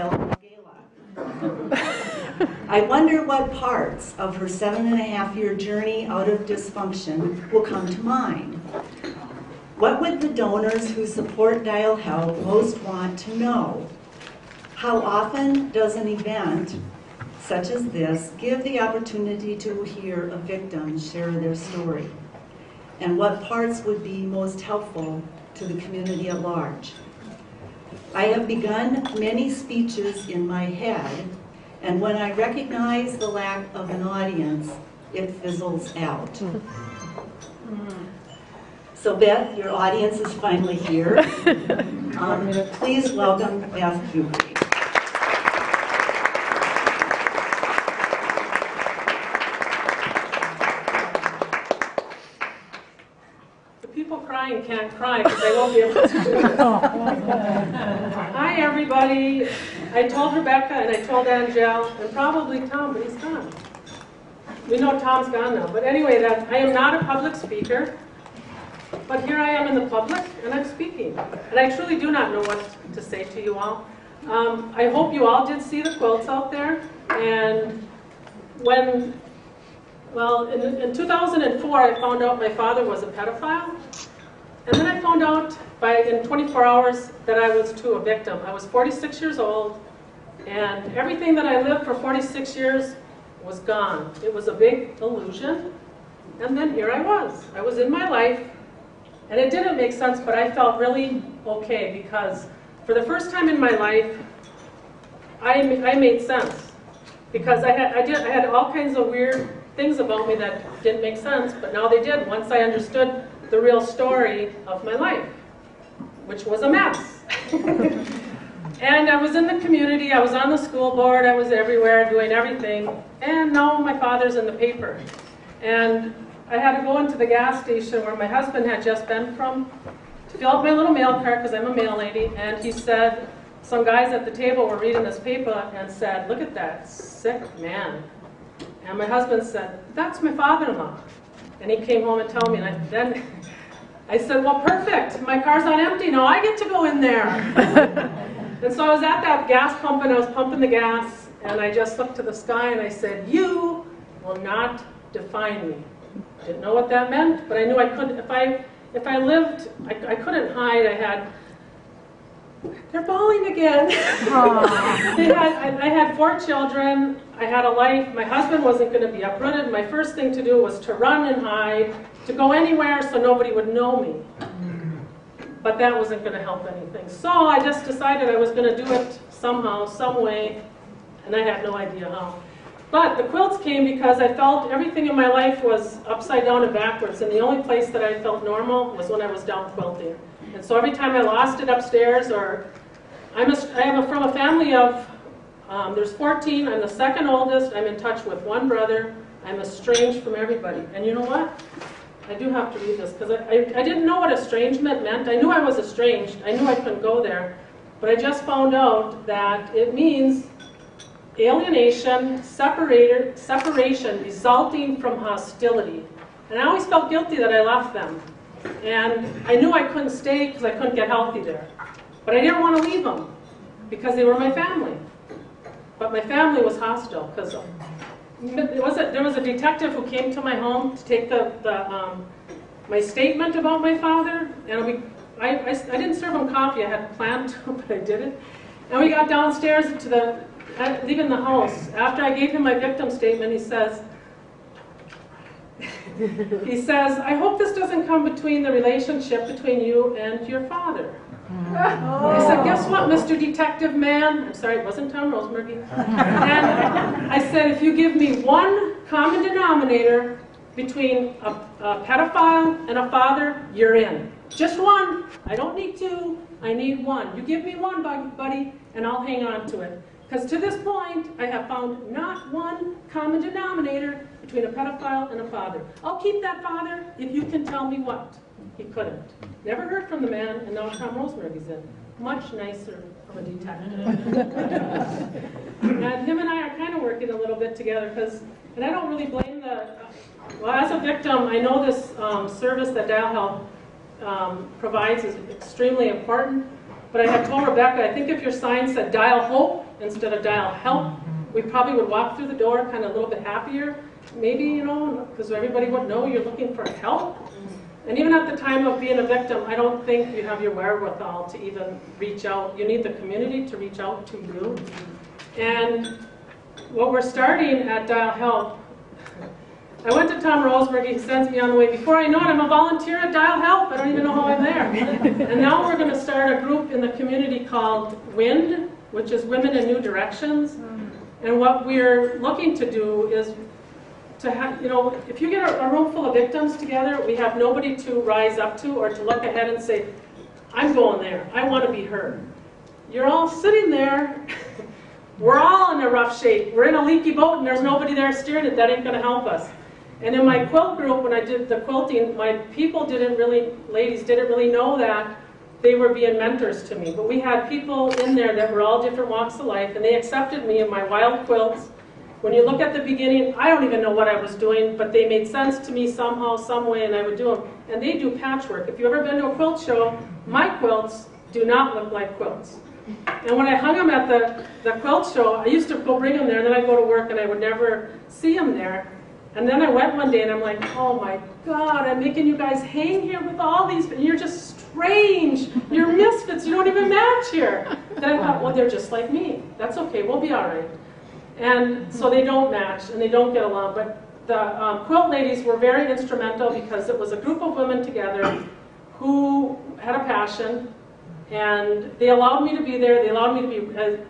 Gala. I wonder what parts of her 7.5-year journey out of dysfunction will come to mind. What would the donors who support Dial Help most want to know? How often does an event such as this give the opportunity to hear a victim share their story? And what parts would be most helpful to the community at large? I have begun many speeches in my head, and when I recognize the lack of an audience, it fizzles out. So Beth, your audience is finally here. Please welcome Beth Jukuri. The people crying can't cry because they won't be able to do it. Hi everybody. I told Rebecca and I told Angel and probably Tom, but he's gone. We know Tom's gone now. But anyway, I am not a public speaker. But here I am in the public, and I'm speaking. And I truly do not know what to say to you all. I hope you all did see the quilts out there. And in 2004, I found out my father was a pedophile. And then I found out in 24 hours that I was too a victim. I was 46 years old, and everything that I lived for 46 years was gone. It was a big illusion. And then here I was. I was in my life. And it didn't make sense, but I felt really okay because for the first time in my life, I made sense. Because I had all kinds of weird things about me that didn't make sense, but now they did once I understood the real story of my life, which was a mess. And I was in the community, I was on the school board, I was everywhere doing everything, and now my father's in the paper. And I had to go into the gas station where my husband had just been from to fill out my little mail cart because I'm a mail lady, and he said, some guys at the table were reading this paper and said, look at that sick man. And my husband said, that's my father-in-law. And he came home and told me, and then I said, well, perfect, my car's on empty now, I get to go in there. And so I was at that gas pump and I was pumping the gas, and I just looked to the sky and I said, you will not define me. Didn't know what that meant, but I knew I couldn't. If I lived, I couldn't hide. They're bawling again. I had 4 children. I had a life. My husband wasn't going to be uprooted. My first thing to do was to run and hide, to go anywhere so nobody would know me. But that wasn't going to help anything. So I just decided I was going to do it somehow, some way, and I had no idea how. But the quilts came because I felt everything in my life was upside down and backwards, and the only place that I felt normal was when I was down quilting. And so every time I lost it upstairs, or I'm from a family of, there's 14, I'm the second oldest, I'm in touch with 1 brother, I'm estranged from everybody. And you know what? I do have to read this, because I didn't know what estrangement meant. I knew I was estranged, I knew I couldn't go there, but I just found out that it means alienation, separation resulting from hostility. And I always felt guilty that I left them. And I knew I couldn't stay because I couldn't get healthy there. But I didn't want to leave them because they were my family. But my family was hostile because there was a detective who came to my home to take my statement about my father. And I didn't serve him coffee. I had planned to, but I didn't. And we got downstairs to leaving the house. After I gave him my victim statement, he says, I hope this doesn't come between the relationship between you and your father. I said, guess what, Mr. Detective Man? I'm sorry, it wasn't Tom Rosemurgy. And I said, if you give me one common denominator between a pedophile and a father, you're in. Just one. I don't need 2. I need 1. You give me one, buddy, and I'll hang on to it. Because to this point, I have found not one common denominator between a pedophile and a father. I'll keep that father if you can tell me what. He couldn't. Never heard from the man, and now Tom Rosemurgy's in. Much nicer of a detective. And him and I are kind of working a little bit together, and I don't really blame well, as a victim, I know this service that Dial Help provides is extremely important. But I had told Rebecca, I think if your sign said dial hope instead of dial help, we probably would walk through the door kind of a little bit happier. Maybe, you know, because everybody would know you're looking for help. And even at the time of being a victim, I don't think you have your wherewithal to even reach out. You need the community to reach out to you. And what we're starting at Dial Help, I went to Tom Roseberg, he sends me on the way. Before I know it, I'm a volunteer at Dial Help. I don't even know how I'm there. And now we're going to start a group in the community called WIND, which is Women in New Directions. And what we're looking to do is to have, you know, if you get a room full of victims together, we have nobody to rise up to or to look ahead and say, I'm going there, I want to be heard. You're all sitting there, we're all in a rough shape, we're in a leaky boat and there's nobody there steering it, that ain't going to help us. And in my quilt group, when I did the quilting, my people ladies didn't really know that they were being mentors to me. But we had people in there that were all different walks of life, and they accepted me in my wild quilts. When you look at the beginning, I don't even know what I was doing, but they made sense to me somehow, some way, and I would do them. And they do patchwork. If you've ever been to a quilt show, my quilts do not look like quilts. And when I hung them at the quilt show, I used to go bring them there, and then I'd go to work, and I would never see them there. And then I went one day, and I'm like, oh my God, I'm making you guys hang here with all these, and you're just strange. You're misfits. You don't even match here. Then I thought, well, they're just like me. That's okay. We'll be all right. And so they don't match, and they don't get along. But the quilt ladies were very instrumental because it was a group of women together who had a passion, and they allowed me to be there. They allowed me to be,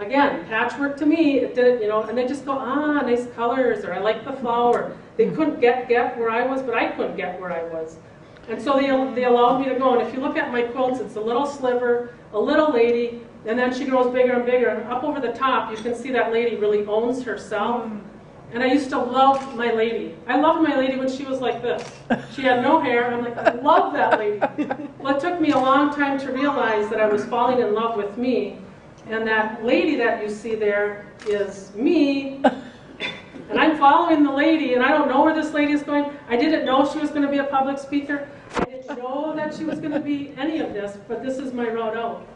again, patchwork to me, it didn't, you know, and they just go, ah, nice colors, or I like the flower. They couldn't get where I was, but I couldn't get where I was. And so they allowed me to go. And if you look at my quilts, it's a little sliver, a little lady, and then she grows bigger and bigger. And up over the top, you can see that lady really owns herself. And I used to love my lady. I loved my lady when she was like this. She had no hair. I'm like, I love that lady. Well, it took me a long time to realize that I was falling in love with me. And that lady that you see there is me. And I'm following the lady, and I don't know where this lady is going. I didn't know she was going to be a public speaker. I didn't know that she was going to be any of this, but this is my route out.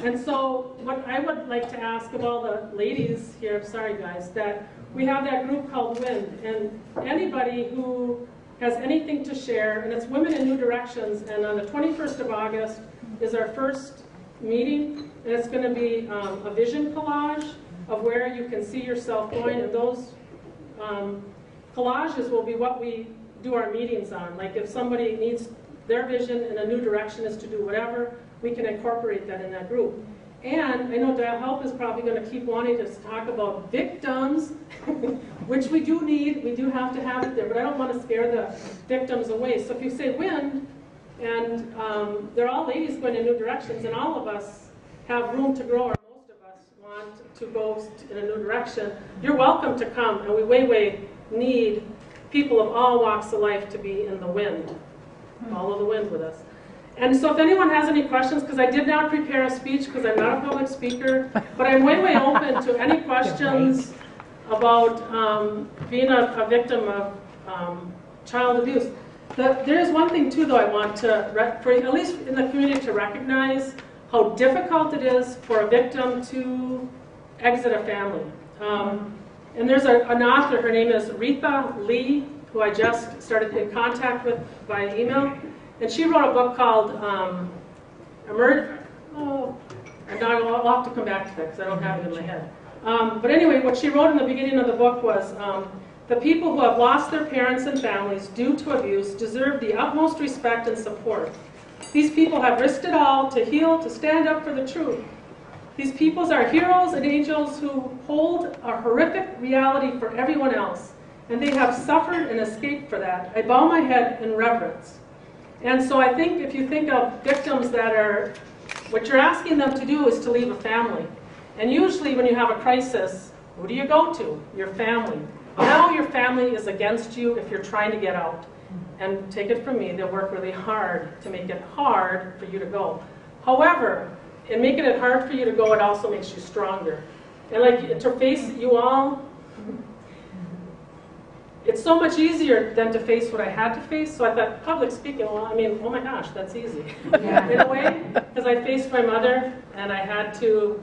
And so what I would like to ask of all the ladies here, sorry guys, that we have that group called WIND, and anybody who has anything to share, and it's Women in New Directions, and on the 21st of August is our first meeting, and it's going to be a vision collage of where you can see yourself going, and those collages will be what we do our meetings on. Like if somebody needs their vision and a new direction is to do whatever, we can incorporate that in that group. And I know Dial Help is probably going to keep wanting to talk about victims, which we do need, we do have to have it there, but I don't want to scare the victims away. So if you say WIND, and they're all ladies going in new directions, and all of us have room to grow, or most of us want to go in a new direction, you're welcome to come, and we way need people of all walks of life to be in the WIND, follow the wind with us. And so if anyone has any questions, because I did not prepare a speech because I'm not a public speaker, but I'm way open to any questions about being a victim of child abuse. There is one thing too, though, I want to, for at least in the community, to recognize how difficult it is for a victim to exit a family. And there's an author, her name is Rita Lee, who I just started in contact with by email. And she wrote a book called I'll have to come back to that because I don't have it in my head. But anyway, what she wrote in the beginning of the book was, the people who have lost their parents and families due to abuse deserve the utmost respect and support. These people have risked it all to heal, to stand up for the truth. These peoples are heroes and angels who hold a horrific reality for everyone else, and they have suffered and escaped for that. I bow my head in reverence. And so I think if you think of victims that are, what you're asking them to do is to leave a family. And usually when you have a crisis, who do you go to? Your family. Now your family is against you if you're trying to get out. And take it from me, they'll work really hard to make it hard for you to go. However, in making it hard for you to go, it also makes you stronger. And like to face you all, it's so much easier than to face what I had to face. So I thought, public speaking, well, I mean, oh my gosh, that's easy. Yeah. In a way, because I faced my mother, and I had to